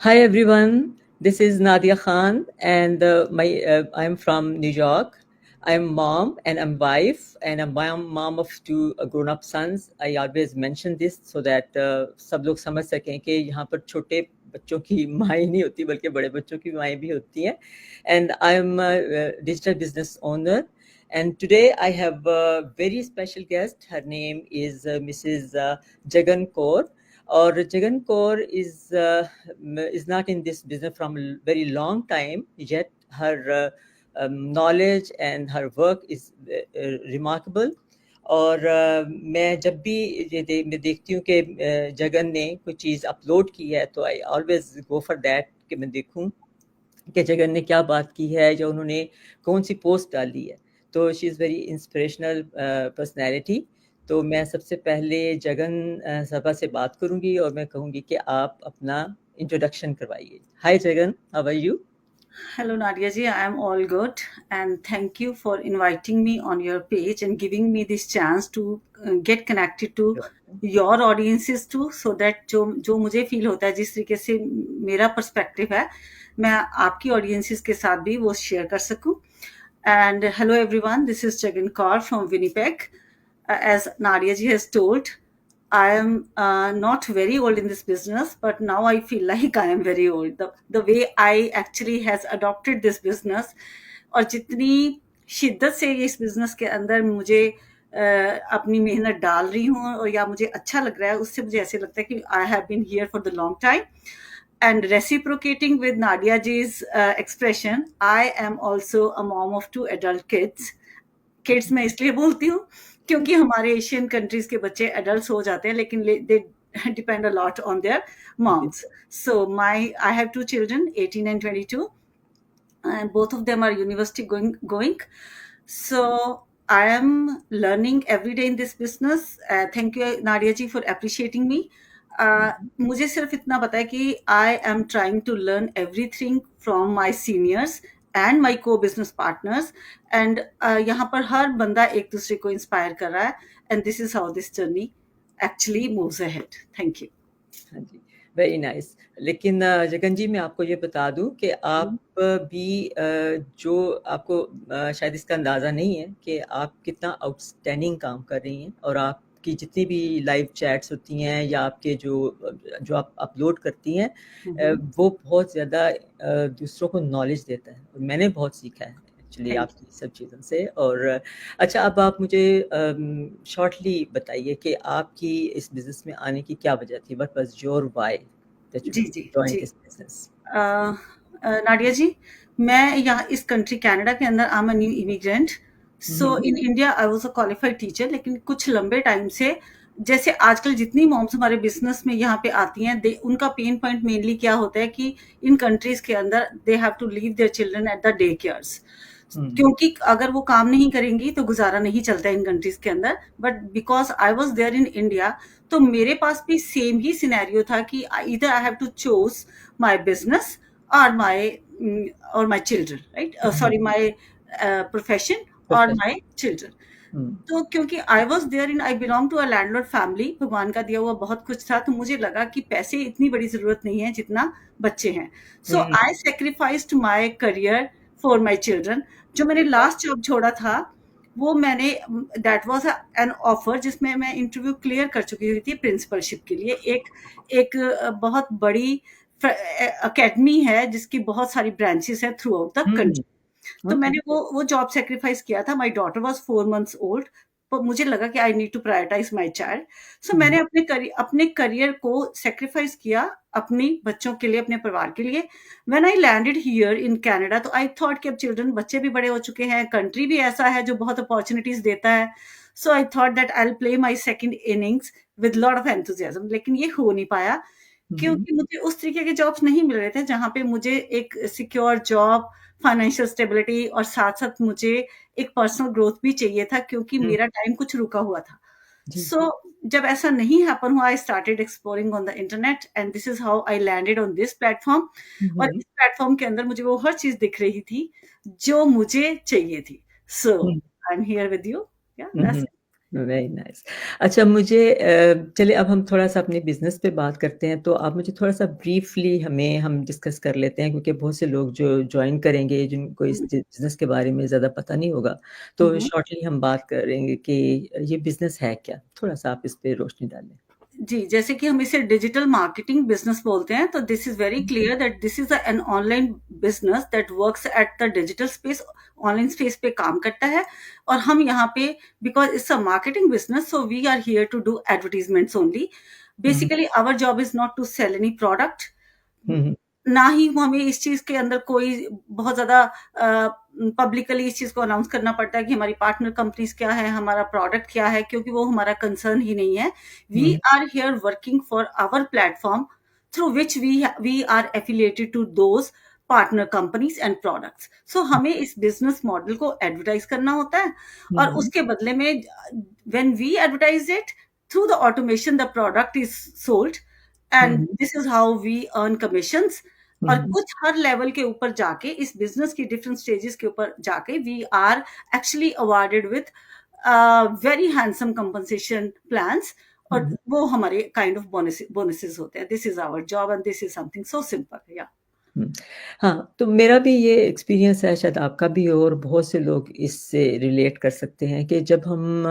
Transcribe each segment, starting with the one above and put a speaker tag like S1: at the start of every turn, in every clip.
S1: Hi everyone, this is Nadia Khan, and I'm from New York. I'm mom and I'm wife, and I'm mom of two grown-up sons. I always mention this so that सब लोग समझ सकें कि यहाँ पर छोटे बच्चों की माएँ नहीं होती बल्कि बड़े बच्चों की माएँ भी होती हैं. And I'm a digital business owner. And today I have a very special guest. Her name is Mrs. Jagan Kaur. Or Jagan Kaur is not in this business from a very long time, yet her knowledge and her work is remarkable. और मैं जब भी मैं देखती हूँ कि जगन ने कोई चीज़ अपलोड की है तो I always go for that कि मैं देखूँ कि जगन ने क्या बात की है या उन्होंने कौन सी पोस्ट डाली है. तो she is very inspirational personality. तो मैं सबसे पहले जगन सभा से बात करूंगी और मैं कहूंगी कि आप अपना इंट्रोडक्शन करवाइए. Hi Jagan, how are you?
S2: Hello, Nadia ji. I am all good, and thank you for inviting me on your page and giving me this chance to get connected to your audiences too, so that जो मुझे feel होता है जिस तरीके से मेरा perspective है मैं आपकी ऑडियंसेस के साथ भी वो शेयर कर सकूं. And hello everyone, this is Jagan Kaur from Winnipeg. As Nadia ji has told, I am not very old in this business, but now I feel like I am very old. The way I actually has adopted this business और जितनी शिद्दत से इस business के अंदर मुझे अपनी मेहनत डाल रही हूँ और या मुझे अच्छा लग रहा है उससे मुझे ऐसे लगता है कि I have been here for the long time. And reciprocating with Nadia ji's expression, I am also a mom of two adult kids. Kids मैं इसलिए बोलती हूँ क्योंकि हमारे एशियन कंट्रीज के बच्चे एडल्ट हो जाते हैं लेकिन दे depend a lot on their moms. So I have two children, 18 and 22, and both of them are university going. So I am learning every day in this business. Thank you Nadia ji for appreciating me. मुझे सिर्फ इतना पता है कि I am trying to learn everything from my seniors and my co business partners. And यहाँ पर हर बंदा एक दूसरे को इंस्पायर कर रहा है and this is how this journey actually moves ahead. Thank you.
S1: हाँ जी, वेरी नाइस. लेकिन जगन जी मैं आपको ये बता दूं कि आप भी जो आपको शायद इसका अंदाज़ा नहीं है कि आप कितना आउटस्टैंडिंग काम कर रही हैं और आपकी जितनी भी लाइव चैट्स होती हैं या आपके जो जो आप अपलोड करती हैं वो बहुत ज़्यादा दूसरों को नॉलेज देता है और मैंने बहुत सीखा है एक्चुअली
S2: थैंक
S1: आपकी सब चीज़ों से. और अच्छा, अब आप मुझे शॉर्टली बताइए कि आपकी इस बिज़नेस में आने की क्या वजह थी? What was your why that
S2: जी
S1: यू
S2: जी
S1: जॉइन्ड
S2: जी.
S1: This business?
S2: नाडिया जी, मैं यहाँ इस कंट्री कनाडा के अंदर I am a new immigrant. So in India I was a qualified teacher, लेकिन कुछ लंबे टाइम से जैसे आजकल जितनी मॉम्स हमारे बिजनेस में यहाँ पे आती हैं उनका पेन पॉइंट मेनली क्या होता है कि इन कंट्रीज के अंदर they have to leave their children at the day cares. क्योंकि अगर वो काम नहीं करेंगी तो गुजारा नहीं चलता इन कंट्रीज के अंदर. But because I was there in India तो मेरे पास भी सेम ही सिनेरियो था कि इधर I have to choose my business or my children, right? Sorry, my profession or my children. तो क्योंकि I was there in I belong to a landlord family, भगवान का दिया हुआ बहुत कुछ था तो मुझे लगा कि पैसे इतनी बड़ी जरूरत नहीं है जितना बच्चे हैं. So I sacrificed my career for my children. जो मैंने लास्ट जॉब छोड़ा था वो मैंने दैट वाज एन ऑफर जिसमें मैं इंटरव्यू क्लियर कर चुकी हुई थी प्रिंसिपलशिप के लिए. एक बहुत बड़ी अकेडमी है जिसकी बहुत सारी ब्रांचेस है थ्रू आउट द कंट्री. तो मैंने वो जॉब सेक्रीफाइस किया था. My daughter was 4 months old, पर मुझे लगा कि I need to prioritize my child. So मैंने अपने करियर को सेक्रीफाइस किया अपने बच्चों के लिए, अपने परिवार के लिए. When I landed here in Canada तो आई थॉट कि अब चिल्ड्रन बच्चे भी बड़े हो चुके हैं, कंट्री भी ऐसा है जो बहुत अपॉर्चुनिटीज देता है. So I thought that I will play my second innings with lot of enthusiasm. लेकिन ये हो नहीं पाया क्योंकि मुझे उस तरीके के जॉब्स नहीं मिल रहे थे जहाँ पे मुझे एक सिक्योर जॉब, फाइनेंशियल स्टेबिलिटी और साथ-साथ मुझे एक पर्सनल ग्रोथ भी चाहिए था क्योंकि मेरा टाइम कुछ रुका हुआ था. सो जब ऐसा नहीं हैपन हुआ, I started exploring on the internet and this is how I landed on this platform. और इस प्लेटफॉर्म के अंदर मुझे वो हर चीज दिख रही थी जो मुझे चाहिए थी. So I am here with you. Yeah that's
S1: very nice. अच्छा, मुझे चलिए अब हम थोड़ा सा अपने बिजनेस पे बात करते हैं, तो आप मुझे थोड़ा सा ब्रीफली हम डिस्कस कर लेते हैं, क्योंकि बहुत से लोग जो ज्वाइन करेंगे जिनको इस बिजनेस के बारे में ज़्यादा पता नहीं होगा, तो
S2: हम्म।
S1: शॉर्टली हम बात करेंगे कि ये बिजनेस है क्या। थोड़ा सा आप इस पे रोशनी डालें।
S2: जी, जैसे कि हम इसे डिजिटल मार्केटिंग बिजनेस बोलते हैं, तो this is very clear that this is an online business that works at the digital space, online space पे काम करता है। और हम यहाँ पे, because it's a marketing business, so we are here to do advertisements only.
S1: Hmm
S2: basically our job is not to sell any product,
S1: hmm
S2: ना ही हमें इस चीज के अंदर कोई बहुत ज्यादा पब्लिकली इस चीज को अनाउंस करना पड़ता है कि हमारी पार्टनर कंपनीज क्या है, हमारा प्रोडक्ट क्या है, क्योंकि वो हमारा कंसर्न ही नहीं है। We
S1: hmm
S2: are here working for our platform through which we are affiliated to those partner companies and products. So हमें इस बिजनेस मॉडल को एडवर्टाइज करना होता है, और
S1: हम्म
S2: उसके बदले में when we advertise it through the automation, the product is sold, and
S1: hmm
S2: this is how we earn commissions. और
S1: हम्म
S2: कुछ हर लेवल के ऊपर जाके, इस बिजनेस की डिफरेंट स्टेजेस के ऊपर जाके, we are actually awarded with very handsome compensation plans. और
S1: हम्म
S2: वो हमारे काइंड ऑफ बोनसेस होते हैं। This is our job and this is something so simple. या
S1: हम्म। हाँ, तो मेरा भी ये एक्सपीरियंस है, शायद आपका भी हो, और बहुत से लोग इससे रिलेट कर सकते हैं कि जब हम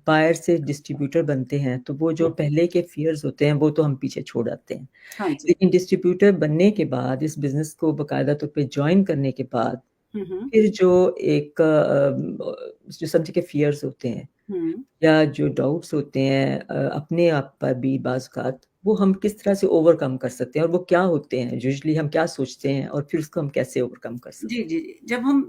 S1: बायर से डिस्ट्रीब्यूटर बनते हैं, तो वो जो पहले के फियर्स होते हैं वो तो हम पीछे छोड़ आते हैं।
S2: हाँ जी।
S1: लेकिन डिस्ट्रीब्यूटर बनने के बाद, इस बिजनेस को बाकायदा तौर पे ज्वाइन करने के बाद,
S2: हम्म।
S1: फिर जो समझे के फियर्स होते हैं
S2: हम्म।
S1: या जो डाउट्स होते हैं अपने आप पर भी बाज़ औक़ात, वो हम किस तरह से ओवरकम कर सकते हैं, और वो क्या होते हैं, यूजुअली हम क्या सोचते हैं, और फिर उसको हम कैसे ओवरकम कर
S2: जी,
S1: सकते
S2: जी, जी। जब हम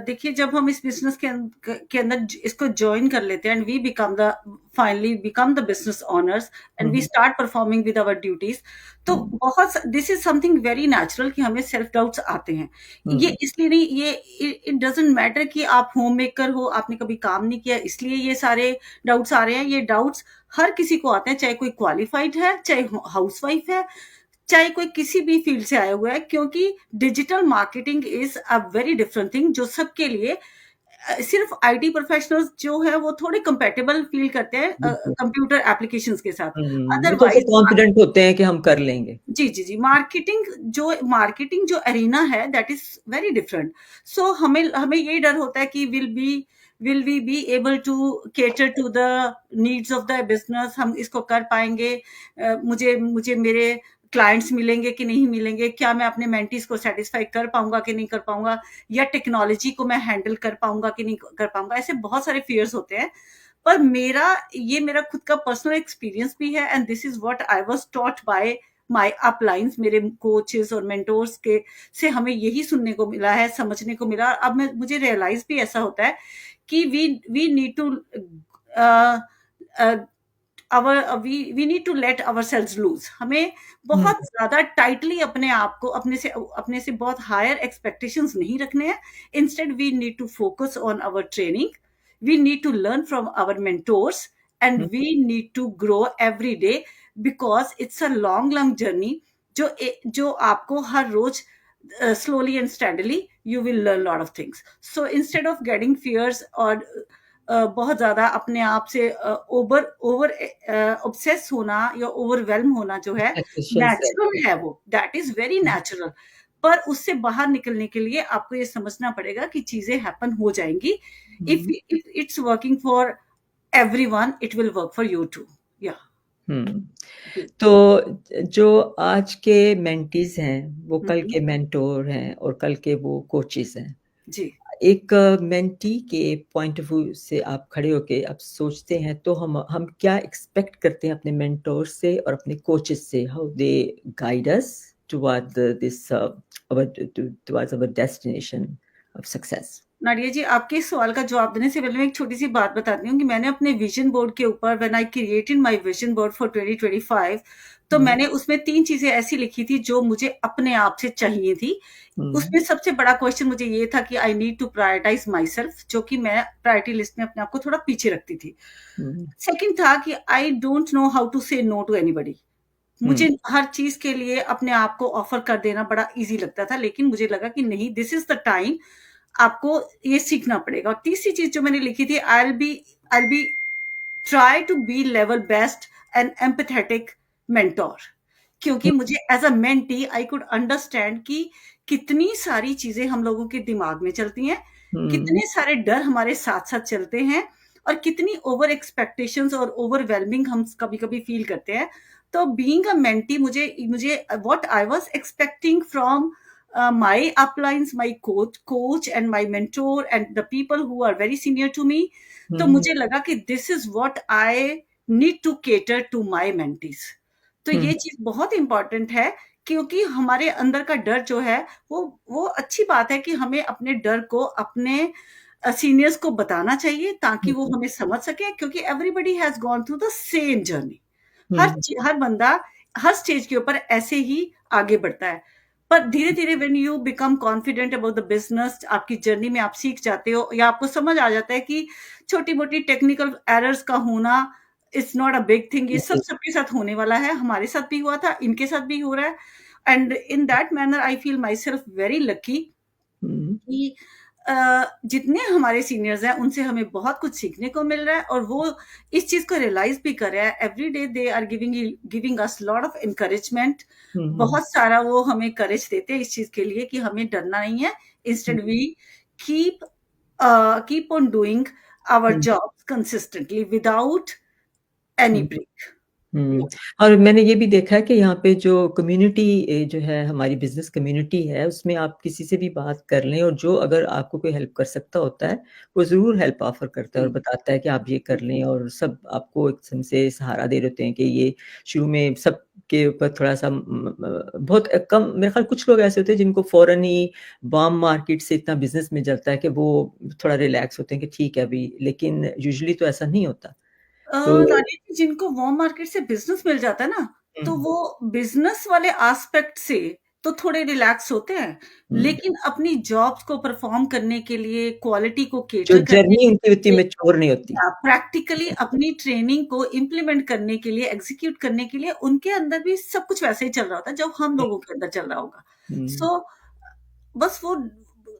S2: देखिए, जब हम इस बिज़नेस के अंदर इसको जॉइन कर लेते हैं, and we become the finally become the business owners,
S1: हैं?
S2: And we start performing with our duties, तो
S1: हुँ,
S2: बहुत this is something very natural कि हमें सेल्फ डाउट्स आते हैं। ये
S1: हुँ,
S2: इसलिए नहीं, ये इट डज़न्ट मैटर कि आप होम मेकर हो, आपने कभी काम नहीं किया, इसलिए ये सारे डाउट्स आ रहे हैं। ये डाउट्स हर किसी को आते हैं, चाहे कोई क्वालिफाइड है, चाहे हाउसवाइफ है, चाहे कोई किसी भी फील्ड से आया हुआ है, क्योंकि digital marketing is a very different thing, जो सबके लिए सिर्फ आईटी प्रोफेशनल्स जो है वो थोड़े कंपेटेबल फील करते हैं
S1: बिल्कुल।
S2: कंप्यूटर एप्लीकेशंस के साथ।
S1: वो थोड़े-से
S2: अदरवाइज
S1: कॉन्फिडेंट होते हैं कि हम कर लेंगे।
S2: जी, जी, जी, मार्केटिंग जो एरिना है, that is very different. So हमें हमें ये डर होता है कि will we be able to cater to the needs of the business, हम इसको कर पाएंगे, मुझे मुझे मेरे क्लाइंट्स मिलेंगे कि नहीं मिलेंगे, क्या मैं अपने मेंटीज को सेटिस्फाई कर पाऊंगा कि नहीं कर पाऊंगा, या टेक्नोलॉजी को मैं हैंडल कर पाऊंगा कि नहीं कर पाऊंगा। ऐसे बहुत सारे फियर्स होते हैं। पर मेरा खुद का पर्सनल एक्सपीरियंस भी है, and this is what I was taught by my uplines, मेरे कोचेस और मेंटोर्स के से हमें यही सुनने को मिला है, समझने को मिला। अब मुझे रियलाइज भी ऐसा होता है कि we need to we need to let our sales loose. हमें
S1: हुँ,
S2: बहुत ज्यादा टाइटली अपने आप को, अपने से बहुत हायर एक्सपेक्टेशंस नहीं रखने हैं। Instead we need to focus on our training, we need to learn from our mentors, and
S1: um,
S2: we need to grow every day, because it's a long long journey, जो आपको हर रोज slowly and steadily you will learn a lot of things. So instead of getting fears और बहुत ज्यादा अपने आप से over over obsess होना या ओवरवेलम होना, जो है
S1: एक्सपेक्टेशंस रहती
S2: नेचुरल
S1: हैं।
S2: है, वो that is very
S1: hmm,
S2: natural. पर उससे बाहर निकलने के लिए आपको ये समझना पड़ेगा कि चीजें हैपन हो जाएंगी। If
S1: um,
S2: if it's working for everyone, it will work for you too. या
S1: हुँ।
S2: जी।
S1: तो जो आज के मेंटीज़ हैं, वो कल
S2: हम्म।
S1: के मेंटोर हैं, और कल के वो कोचेज़ हैं।
S2: जी।
S1: एक मेंटी के पॉइंट ऑफ व्यू से आप खड़े होके आप सोचते हैं, तो हम क्या एक्सपेक्ट करते हैं अपने मेंटोर से और अपने कोचेज़ से? How they guide us toward this towards our destination of success?
S2: Nadia ji, आपके इस सवाल का जवाब देने से पहले मैं एक छोटी-सी बात बताती हूँ कि मैंने अपने विज़न बोर्ड के ऊपर, when I created my vision board for 2025, तो
S1: हुँ,
S2: मैंने उसमें 3 चीज़ें ऐसी लिखी थी जो मुझे अपने आप से चाहिए थी।
S1: हुँ,
S2: उसमें सबसे बड़ा क्वेश्चन मुझे ये था कि I need to prioritise myself, जो कि मैं प्रायोरिटी लिस्ट में अपने आप को थोड़ा पीछे रखती थी।
S1: हुँ,
S2: सेकंड था कि I don't know how to say no to anybody.
S1: हुँ,
S2: मुझे हर चीज़ के लिए अपने आप को ऑफ़र कर देना बड़ा ईज़ी लगता था, लेकिन मुझे लगा कि नहीं, दिस इज़ द टाइम, आपको ये सीखना पड़ेगा। और तीसरी चीज़ जो मैंने लिखी थी, I will be try to be level best and empathetic mentor. क्योंकि मुझे as a mentee I could understand कि कितनी सारी चीजें हम लोगों के दिमाग में चलती हैं,
S1: हम्म,
S2: कितने सारे डर हमारे साथ साथ चलते हैं, और कितनी ओवर एक्सपेक्टेशंस और ओवरवेलमिंग हम कभी कभी फील करते हैं. तो बीइंग अ मेंटी, मुझे मुझे what I was expecting from my uplines, my coach and my mentor and the people who are very senior to me. तो
S1: हम्म,
S2: मुझे लगा कि this is what I need to cater to my mentees. तो ये
S1: हम्म,
S2: चीज बहुत important है, क्योंकि हमारे अंदर का डर जो है, वो अच्छी बात है कि हमें अपने डर को अपने सीनियर्स को बताना चाहिए, ताकि वो
S1: हम्म,
S2: हमें समझ सके, क्योंकि everybody has gone through the same journey.
S1: Hmm,
S2: हर बंदा हर स्टेज के ऊपर ऐसे ही आगे बढ़ता है. पर धीरे धीरे when you become confident about the business, आपकी जर्नी में आप सीख जाते हो, या आपको समझ आ जाता है कि छोटी मोटी टेक्निकल एरर्स का होना it's not a big thing. ये सब
S1: जी,
S2: सबके साथ होने वाला है, हमारे साथ भी हुआ था, इनके साथ भी हो रहा है. And in that manner I feel myself very lucky
S1: hmm,
S2: कि जितने हमारे सीनियर्स हैं उनसे हमें बहुत कुछ सीखने को मिल रहा है, और वो इस चीज को रियलाइज भी कर रहे हैं. Every day they are giving us lot of encouragement.
S1: Hmm,
S2: बहुत सारा वो हमें करेज देते हैं इस चीज के लिए कि हमें डरना नहीं है. Instead
S1: hmm,
S2: we keep keep on doing our
S1: hmm,
S2: job consistently without any
S1: hmm,
S2: break.
S1: Hmm. और मैंने ये भी देखा है कि यहाँ पे जो कम्युनिटी जो है हमारी बिज़नेस कम्युनिटी है, उसमें आप किसी से भी बात कर लें और जो अगर आपको कोई हेल्प कर सकता होता है, वो ज़रूर हेल्प ऑफ़र करता है और बताता है कि आप ये कर लें और सब आपको एक किस्म से सहारा दे रहे होते हैं कि ये शुरू में सबके ऊपर थोड़ा-सा बहुत कम मेरे ख़्याल कुछ लोग ऐसे होते हैं जिनको फ़ौरन ही बॉम्ब मार्केट से इतना बिज़नेस मिल जाता है कि वो थोड़ा रिलैक्स होते हैं कि ठीक है अभी, लेकिन यूजुअली तो ऐसा नहीं होता। तो
S2: रानी जी, जिनको वार्म मार्केट से बिजनेस मिल जाता है ना, तो
S1: हुँ,
S2: वो बिजनेस वाले एस्पेक्ट से तो थोड़े रिलैक्स होते हैं,
S1: हुँ।
S2: लेकिन अपनी जॉब्स को परफॉर्म करने के लिए, क्वालिटी को
S1: जो
S2: केटर करने
S1: जर्नी उनकी उतनी
S2: के लिए,
S1: मैच्योर नहीं होती।
S2: या प्रैक्टिकली अपनी ट्रेनिंग को इम्प्लीमेंट करने के लिए, एग्जीक्यूट करने के लिए, उनके अंदर भी सब कुछ वैसे ही चल रहा होता है जो हम लोगों के अंदर चल रहा होगा.
S1: हुँ,
S2: सो बस वो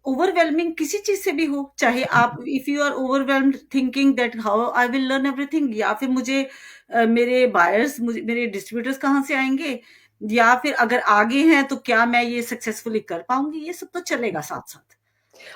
S2: ओवरवेलमिंग किसी चीज से भी हो, चाहे आप, if you are overwhelmed thinking that how I will learn everything, या फिर मुझे मेरे बायर्स, मुझे मेरे डिस्ट्रीब्यूटर्स कहाँ से आएंगे, या फिर अगर आगे हैं तो क्या मैं ये सक्सेसफुली कर पाऊंगी, ये सब तो चलेगा साथ साथ.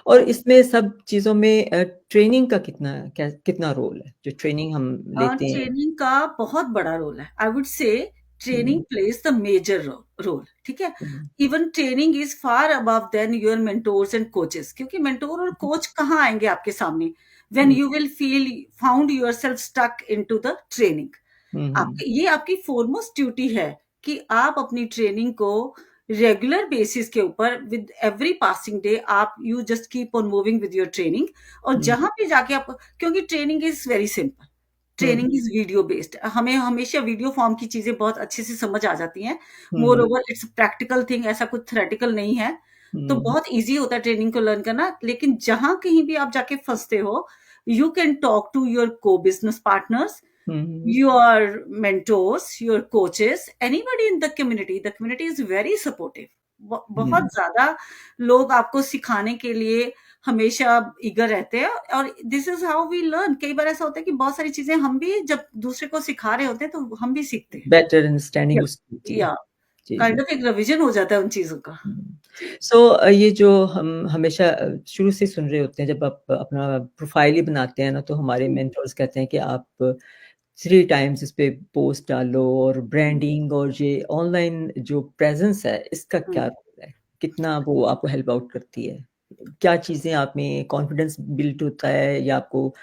S1: और
S2: तो
S1: इसमें सब चीज़ों में ट्रेनिंग का कितना रोल है? जो ट्रेनिंग हम लेते हैं।
S2: ट्रेनिंग का बहुत बड़ा रोल है. I would say training
S1: hmm,
S2: plays the major role. ठीक है.
S1: Hmm,
S2: even training is far above than your mentors and coaches, क्योंकि मेंटोर और कोच कहाँ आएंगे आपके सामने when
S1: hmm,
S2: you will feel found yourself stuck into the training.
S1: Hmm, hmm,
S2: आपकी, ये आपकी फोरमोस्ट ड्यूटी है कि आप अपनी ट्रेनिंग को रेगुलर बेसिस के ऊपर, विद एवरी पासिंग डे, आप you just keep on moving with your training. और
S1: हुँ,
S2: जहां पे जाके आप, क्योंकि training is very simple,
S1: hmm,
S2: training is video based, हमें हमेशा वीडियो फॉर्म की चीजें बहुत अच्छे से समझ आ जाती हैं. मोर
S1: हुँ,
S2: ओवर इट्स प्रैक्टिकल थिंग, ऐसा कुछ थ्योरेटिकल नहीं है. तो
S1: हुँ,
S2: बहुत इजी होता है ट्रेनिंग को लर्न करना. लेकिन जहां कहीं भी आप जाके फंसते हो, you can talk to your co business partners,
S1: hmm,
S2: your mentors, your coaches, anybody in the community. The community is very supportive. बहुत
S1: हुँ।
S2: ज्यादा लोग आपको सिखाने के लिए हमेशा ईगर रहते हैं, और this is how we learn. कई बार ऐसा होता है कि बहुत सारी चीजें हम भी जब दूसरे को सिखा रहे होते हैं तो हम भी सीखते हैं.
S1: बेटर अंडरस्टैंडिंग उसकी होती है।
S2: या
S1: जी,
S2: काइंड
S1: जी।
S2: ऑफ एक रिवीजन हो जाता है उन चीजों का.
S1: हुँ।
S2: जी.
S1: सो ये जो हम हमेशा शुरू से सुन रहे होते हैं जब आप अपना प्रोफ़ाइल ही बनाते हैं ना तो हमारे मेंटर्स कहते हैं कि आप 3 टाइम्स इस पे पोस्ट डालो और ब्रांडिंग और ये ऑनलाइन जो प्रेज़ेंस है इसका क्या
S2: हम्म.
S1: रोल है? कितना वो आपको हेल्प आउट करती है? क्या चीज़ें आप में कॉन्फिडेंस बिल्ड होता है या आपको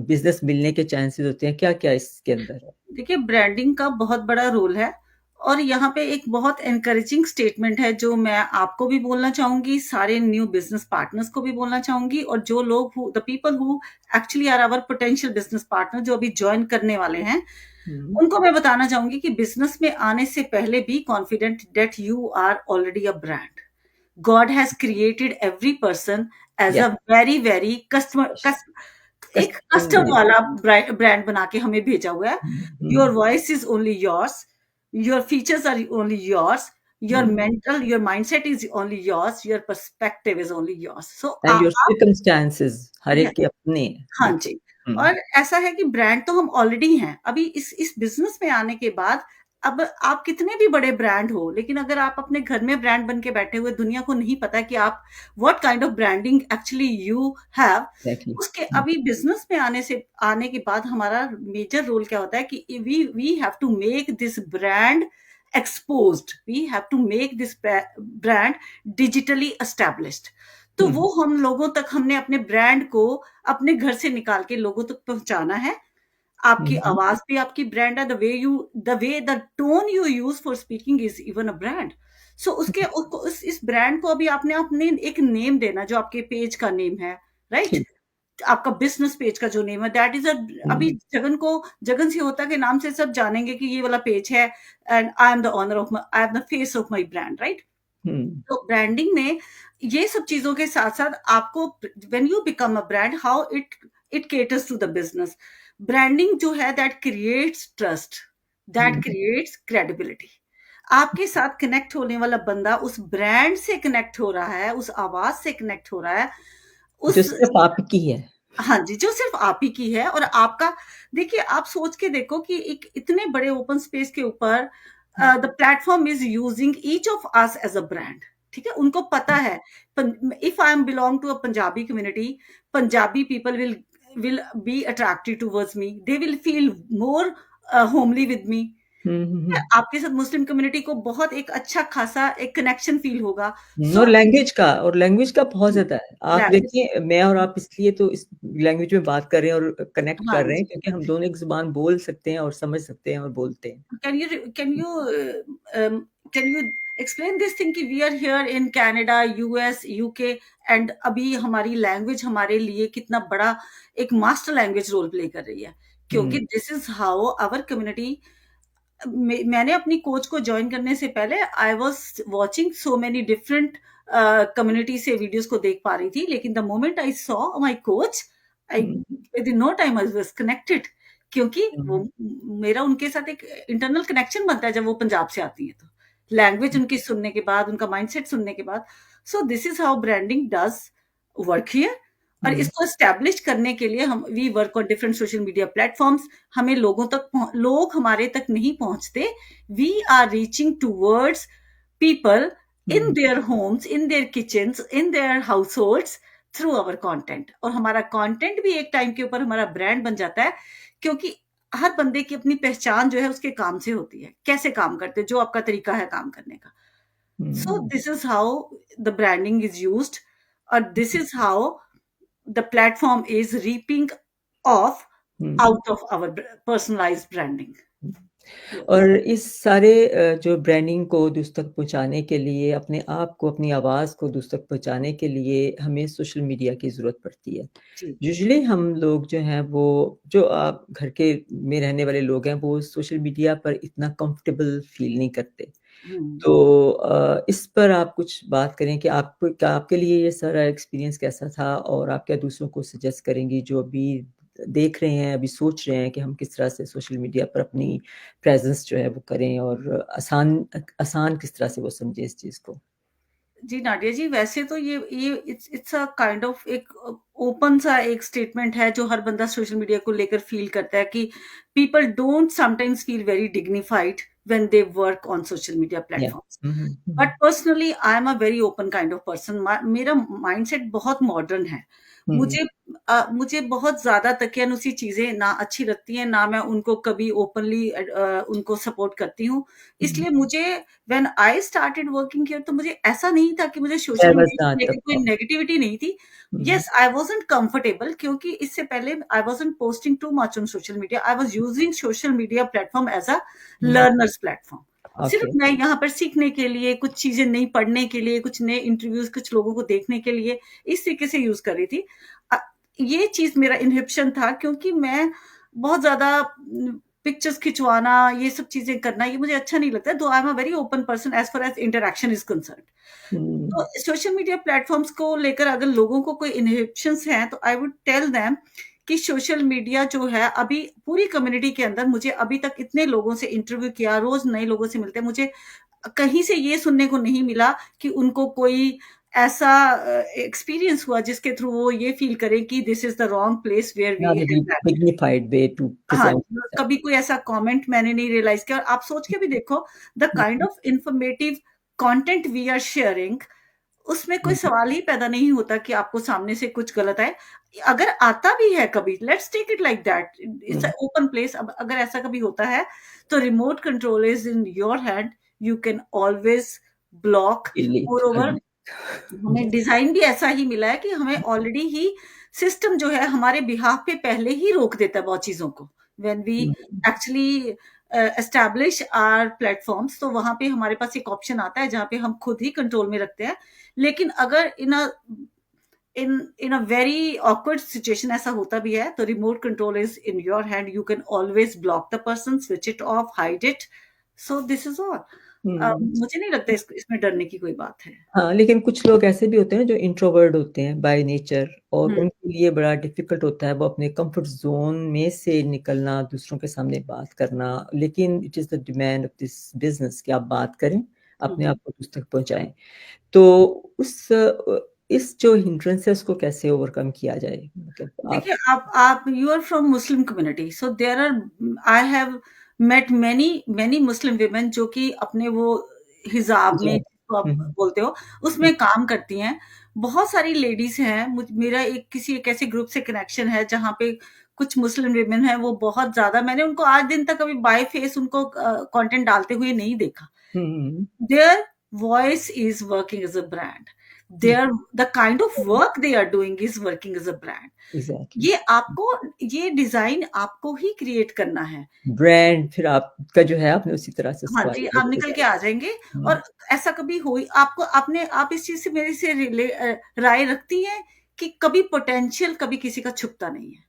S1: बिज़नेस मिलने के चांसेस होते हैं? क्या-क्या इसके अंदर है?
S2: देखिए, ब्रांडिंग का बहुत बड़ा रोल है, और यहाँ पे एक बहुत एनकरेजिंग स्टेटमेंट है जो मैं आपको भी बोलना चाहूंगी, सारे न्यू बिजनेस पार्टनर्स को भी बोलना चाहूंगी, और जो लोग, the people who actually are our potential business partner, जो अभी ज्वाइन करने वाले हैं,
S1: हुँ,
S2: उनको मैं बताना चाहूंगी कि बिजनेस में आने से पहले भी confident that you are already a brand. God has created every person as
S1: या
S2: अ वेरी वेरी कस्टमर, एक
S1: कस्टम
S2: कस्टम वाला ब्रांड बना के हमें भेजा हुआ है.
S1: Hmm,
S2: your
S1: hmm,
S2: voice is only yours, your features are only yours, your
S1: hmm.
S2: Mental, your mindset is only yours, your perspective is only yours. So
S1: and your
S2: आप,
S1: circumstances हर
S2: yes,
S1: एक के अपने हैं,
S2: हाँ
S1: बिल्कुल।
S2: जी.
S1: हुँ,
S2: और ऐसा है कि ब्रांड तो हम ऑलरेडी हैं। अभी इस बिज़नेस में आने के बाद अब आप कितने भी बड़े ब्रांड हो, लेकिन अगर आप अपने घर में ब्रांड बन के बैठे हुए, दुनिया को नहीं पता कि आप what kind of branding actually you have,
S1: exactly.
S2: उसके
S1: हुँ,
S2: अभी बिज़नेस में आने के बाद हमारा मेजर रोल क्या होता है कि we have to make this brand exposed, we have to make this brand digitally established. तो
S1: हुँ,
S2: वो हम लोगों तक हमने अपने ब्रांड को अपने घर से निकाल के लोगों तक पहुंचाना है।
S1: हुँ,
S2: आपकी
S1: हुँ,
S2: आवाज भी आपकी ब्रांड है, the tone you use for speaking is even a brand. So उसके इस ब्रांड को अभी आपने अपने एक नेम देना, जो आपके पेज का नेम है, राइट?
S1: ठीक।
S2: आपका बिजनेस पेज का जो नेम है, दैट इज अ, अभी
S1: हुँ,
S2: जगन से होता के नाम से सब जानेंगे कि ये वाला पेज है, and I am the owner of I am the face of my brand, right?
S1: Hmm,
S2: तो ब्रांडिंग में ये सब चीजों के साथ साथ आपको, when you become a brand, how it caters to the business. Branding जो है that creates trust, that
S1: um,
S2: creates credibility. आपके साथ कनेक्ट होने वाला बंदा उस ब्रांड से कनेक्ट हो रहा है, उस आवाज से कनेक्ट हो रहा है,
S1: जो
S2: उस,
S1: सिर्फ़ आपकी है।
S2: हाँ जी, जो सिर्फ आप ही की है। और आपका, देखिए आप सोच के देखो कि एक इतने बड़े ओपन स्पेस के ऊपर
S1: um,
S2: the platform is using each of us as a brand. ठीक है, उनको पता है, if I am belong to a Punjabi community, Punjabi people will be attracted towards me, they will feel more homely with me.
S1: Um, um, um.
S2: आपके साथ Muslim community को बहुत एक अच्छा खासा एक कनेक्शन फील होगा।
S1: और
S2: सो
S1: लैंग्वेज का बहुत ज़्यादा है। आप देखिए मैं और आप इसलिए तो इस लैंग्वेज में बात कर रहे हैं और कनेक्ट
S2: हाँ
S1: कर रहे हैं
S2: जी,
S1: क्योंकि हम दोनों एक ज़ुबान बोल सकते हैं और समझ सकते हैं और बोलते हैं।
S2: can you explain this thing कि we are here in Canada, US, UK, and अभी हमारी लैंग्वेज हमारे लिए कितना बड़ा एक मास्टर लैंग्वेज रोल प्ले कर रही है, क्योंकि
S1: um,
S2: this is how our community. मैंने अपनी कोच को ज्वाइन करने से पहले I was watching so many different community से वीडियोस को देख पा रही थी, लेकिन the moment I saw my coach, I
S1: um,
S2: within no time I was connected, क्योंकि वो
S1: हुँ,
S2: मेरा उनके साथ एक इंटरनल कनेक्शन बनता है जब वो पंजाब से आती है, तो लैंग्वेज उनकी सुनने के बाद, उनका माइंडसेट सुनने के बाद। So this is how branding does work here. और
S1: हुँ,
S2: इसको एस्टेब्लिश करने के लिए हम we work on different social media platforms. हमें लोग हमारे तक नहीं पहुंचते, we are reaching towards people in
S1: um,
S2: their homes, in their kitchens, in their households, through our content. और हमारा कंटेंट भी एक टाइम के ऊपर हमारा ब्रांड बन जाता है, क्योंकि हर बंदे की अपनी पहचान जो है उसके काम से होती है, कैसे काम करते हैं, जो आपका तरीका है काम करने का। So
S1: um,
S2: this is how the branding is used, और this is how the platform is reaping off
S1: um.
S2: out of our personalized branding. Yes.
S1: और इस सारे जो ब्रांडिंग को दूसरों तक पहुँचाने के लिए, अपने आप को, अपनी आवाज़ को दूसरों तक पहुँचाने के लिए हमें सोशल मीडिया की ज़रूरत पड़ती है।
S2: जी।
S1: यूजुअली हम लोग जो हैं वो जो आप घर के में रहने वाले लोग हैं, वो सोशल मीडिया पर इतना कंफर्टेबल फ़ील नहीं करते।
S2: हुँ।
S1: तो इस पर आप कुछ बात करें कि आपको क्या आपके लिए ये सारा एक्सपीरियंस कैसा था? और आप क्या दूसरों को सजेस्ट करेंगी जो अभी देख रहे हैं, अभी सोच रहे हैं कि हम किस तरह से सोशल मीडिया पर अपनी प्रेज़ेंस जो है वो करें और आसान किस तरह से वो समझें इस चीज़ को?
S2: जी, नाडिया जी, वैसे तो ये इट्स अ काइंड ऑफ एक ओपन सा एक स्टेटमेंट है जो हर बंदा सोशल मीडिया को लेकर फ़ील करता है कि people don't sometimes feel very dignified when they work on social media
S1: या
S2: platforms.
S1: Um, um,
S2: but
S1: um,
S2: personally I am a very open kind of person. मेरा माइंडसेट बहुत मॉडर्न है।
S1: Um,
S2: मुझे बहुत ज़्यादा तकियानुसी चीज़ें ना अच्छी लगती हैं, ना मैं उनको कभी ओपनली उनको सपोर्ट करती हूँ।
S1: हुँ,
S2: इसलिए मुझे, when I started working here, तो मुझे ऐसा नहीं था कि मुझे सोशल
S1: देयर वाज़
S2: मीडिया को
S1: नॉट अ
S2: लेकर कोई
S1: प्रॉब्लम।
S2: नेगेटिविटी नहीं थी।
S1: हुँ,
S2: येस, आई वाज़न्ट कंफर्टेबल, क्योंकि इससे पहले I wasn't posting too much on social media. I was using social media platform as a
S1: hmm,
S2: learners platform. सिर्फ
S1: okay.
S2: मैं यहाँ पर सीखने के लिए, कुछ चीज़ें नई पढ़ने के लिए, कुछ नए इंटरव्यूज़, कुछ लोगों को देखने के लिए, इस तरीके से यूज़ कर रही थी। अ, ये चीज़ मेरा इन्हिबिशन था, क्योंकि मैं बहुत ज़्यादा पिक्चर्स खिंचवाना, ये सब चीज़ें करना, ये मुझे अच्छा नहीं लगता। Though I am a very open person as far as interaction is concerned.
S1: Um,
S2: तो सोशल मीडिया प्लेटफ़ॉर्म्स को लेकर अगर लोगों को कोई इन्हिबिशंस हैं, तो आई वुड टेल देम कि सोशल मीडिया जो है, अभी पूरी कम्युनिटी के अंदर मुझे अभी तक इतने लोगों से इंटरव्यू किया, रोज़ नए लोगों से मिलते हैं। मुझे कहीं से ये सुनने को नहीं मिला कि उनको कोई ऐसा एक्सपीरियंस हुआ जिसके थ्रू वो ये फील करें कि this is the wrong place where we
S1: not a
S2: have landed.
S1: dignified way to
S2: हाँ,
S1: present.
S2: कभी कोई ऐसा कमेंट मैंने नहीं रियलाइज किया। और आप सोच के भी देखो, the kind of informative content we are sharing, उसमें कोई सवाल ही पैदा नहीं होता कि आपको सामने से कुछ गलत आए। अगर आता भी है कभी, let's take it like that, it's open place. अब अगर ऐसा कभी होता है तो remote control is in your hand, you can always block.
S1: Elite.
S2: More हमें डिजाइन भी ऐसा ही मिला है कि हमें ऑलरेडी ही सिस्टम जो है हमारे बिहाफ पे पहले ही रोक देता है बहुत चीजों को। When we actually establish our platforms, तो वहां पे हमारे पास एक ऑप्शन आता है जहां पे हम खुद ही कंट्रोल में रखते हैं। लेकिन अगर इन अ वेरी ऑकवर्ड सिचुएशन ऐसा होता भी है तो remote control is in your hand, you can always block the person, switch it of, hide it. So this is all. मुझे नहीं लगता इसमें डरने की कोई बात है।
S1: हाँ, लेकिन कुछ लोग ऐसे भी होते हैं जो इंट्रोवर्ट होते हैं बाय नेचर, और उनके लिए बड़ा डिफिकल्ट होता है वो अपने कंफर्ट जोन में से निकलना, दूसरों के सामने बात करना। लेकिन it is the demand of this business कि आप बात करें, अपने आप को दूर तक पहुंचाएं। तो उस इस जो हिंड्रेंस है उसको कैसे ओवरकम किया जाए? मतलब
S2: देखिए, आप you are from Muslim community, so there are, I have met many many Muslim women जो कि अपने वो हिजाब में, जिसको आप बोलते हो, उसमें काम करती हैं। बहुत सारी लेडीज हैं। मेरा एक ऐसे ग्रुप से कनेक्शन है जहाँ पे कुछ मुस्लिम विमेन है, वो बहुत ज्यादा, मैंने उनको आज दिन तक कभी बाय फेस उनको कंटेंट डालते हुए नहीं देखा। Their voice is working as a brand, the kind of work they are doing is working as a brand.
S1: Exactly.
S2: ये आपको, ये डिजाइन आपको ही क्रिएट करना है।
S1: ब्रांड फिर आपका जो है आपने उसी तरह से
S2: हाँ
S1: उसको
S2: जी,
S1: आगे
S2: आप
S1: लेके
S2: निकल के
S1: जाना।
S2: आ जाएंगे। और ऐसा कभी हुई आपको, आप इस चीज से मेरे से राय रखती हैं कि कभी पोटेंशियल कभी किसी का छुपता नहीं है।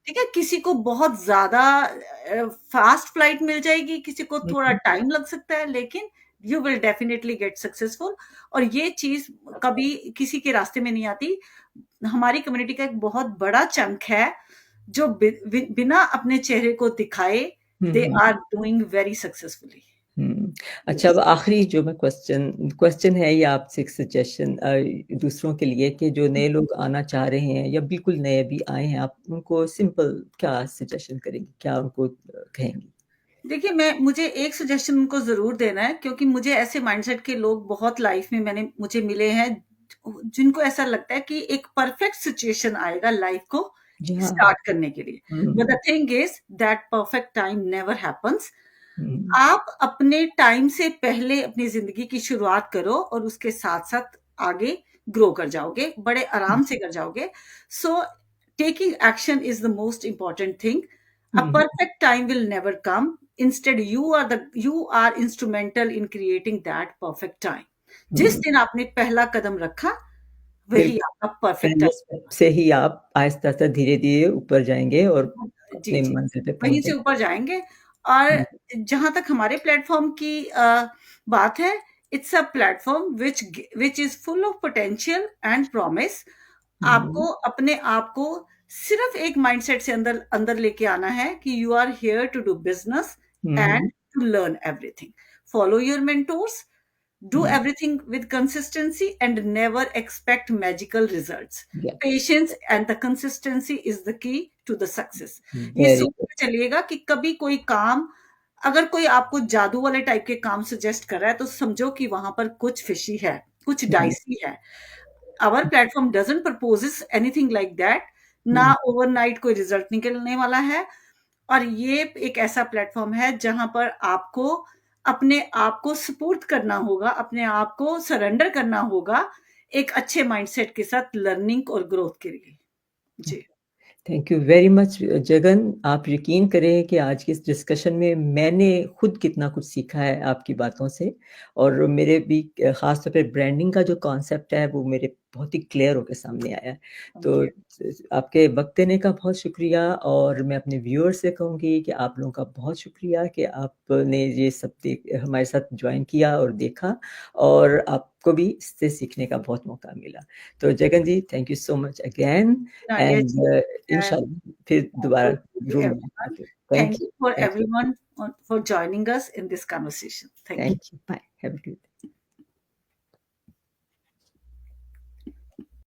S2: ठीक है, किसी को बहुत ज्यादा फास्ट फ्लाइट मिल जाएगी, किसी को थोड़ा टाइम लग सकता है, लेकिन you will definitely get successful. और ये चीज कभी किसी के रास्ते में नहीं आती। हमारी कम्युनिटी का एक बहुत बड़ा चंक है जो बिना अपने चेहरे को दिखाए they are doing very successfully.
S1: अच्छा, अब आखिरी जो मैं क्वेश्चन है ये आपसे एक सजेशन दूसरों के लिए कि जो नए लोग आना चाह रहे हैं या बिल्कुल नए भी आए हैं, आप उनको सिंपल क्या सजेशन करेंगे, क्या उनको कहेंगे?
S2: देखिए, मुझे एक सजेशन उनको जरूर देना है, क्योंकि मुझे ऐसे माइंडसेट के लोग बहुत लाइफ में मुझे मिले हैं जिनको ऐसा लगता है कि एक परफेक्ट सिचुएशन आएगा लाइफ को स्टार्ट करने के लिए। But the thing is that perfect time never happens. आप अपने टाइम से पहले अपनी जिंदगी की शुरुआत करो और उसके साथ साथ आगे ग्रो कर जाओगे, बड़े आराम से कर जाओगे। So taking action is the most important thing. A perfect time will never come. Instead, you are instrumental in creating that perfect time. जिस दिन आपने पहला कदम रखा, वही आपका परफेक्ट
S1: पहले
S2: टाइम।
S1: स्टेप से ही आप आहिस्ता आहिस्ता धीरे धीरे ऊपर जाएंगे और
S2: जी
S1: अपने
S2: जी,
S1: मंजिल पे
S2: वहीं
S1: पहुंच
S2: से ऊपर जाएंगे। और जहां तक हमारे प्लेटफॉर्म की बात है, it's a platform which is full of potential and promise. आपको अपने आप को सिर्फ एक माइंडसेट से अंदर अंदर लेके आना है कि you are here to do business and to learn everything. Follow your mentors, do everything with consistency and never expect magical results.
S1: Yeah.
S2: Patience and the consistency is the key to the success. ये
S1: Very
S2: सोच के चलिएगा कि कभी कोई काम, अगर कोई आपको जादू वाले टाइप के काम सजेस्ट कर रहा है, तो समझो कि वहां पर कुछ फिशी है, कुछ डाइसी है। Our platform doesn't proposes anything like that. ना ओवरनाइट कोई रिजल्ट निकलने वाला है। और ये एक ऐसा प्लेटफॉर्म है जहां पर आपको अपने आप को सपोर्ट करना होगा, अपने आप को सरेंडर करना होगा एक अच्छे माइंडसेट के साथ लर्निंग और ग्रोथ के लिए। जी,
S1: thank you very much Jagan. आप यकीन करें कि आज की इस डिस्कशन में मैंने खुद कितना कुछ सीखा है आपकी बातों से, और मेरे भी ख़ास तौर पे ब्रांडिंग का जो कॉन्सेप्ट है वो मेरे बहुत ही क्लियर होकर सामने आया है। तो आपके वक्त देने का बहुत शुक्रिया, और मैं अपने व्यूअर्स से कहूँगी कि आप लोगों का बहुत शुक्रिया कि आपने ये सब हमारे साथ ज्वाइन किया और देखा, और आपको भी इससे सीखने का बहुत मौका मिला। तो Jagan ji, thank you so much again,
S2: Nadia ji,
S1: and इंशाल्लाह फिर दोबारा
S2: आपको
S1: रूम
S2: everyone,
S1: में Thank
S2: Thank
S1: you.
S2: you for
S1: Thank you.
S2: everyone for joining us in this conversation. Thank you.
S1: Thank you. Bye. Have a good day.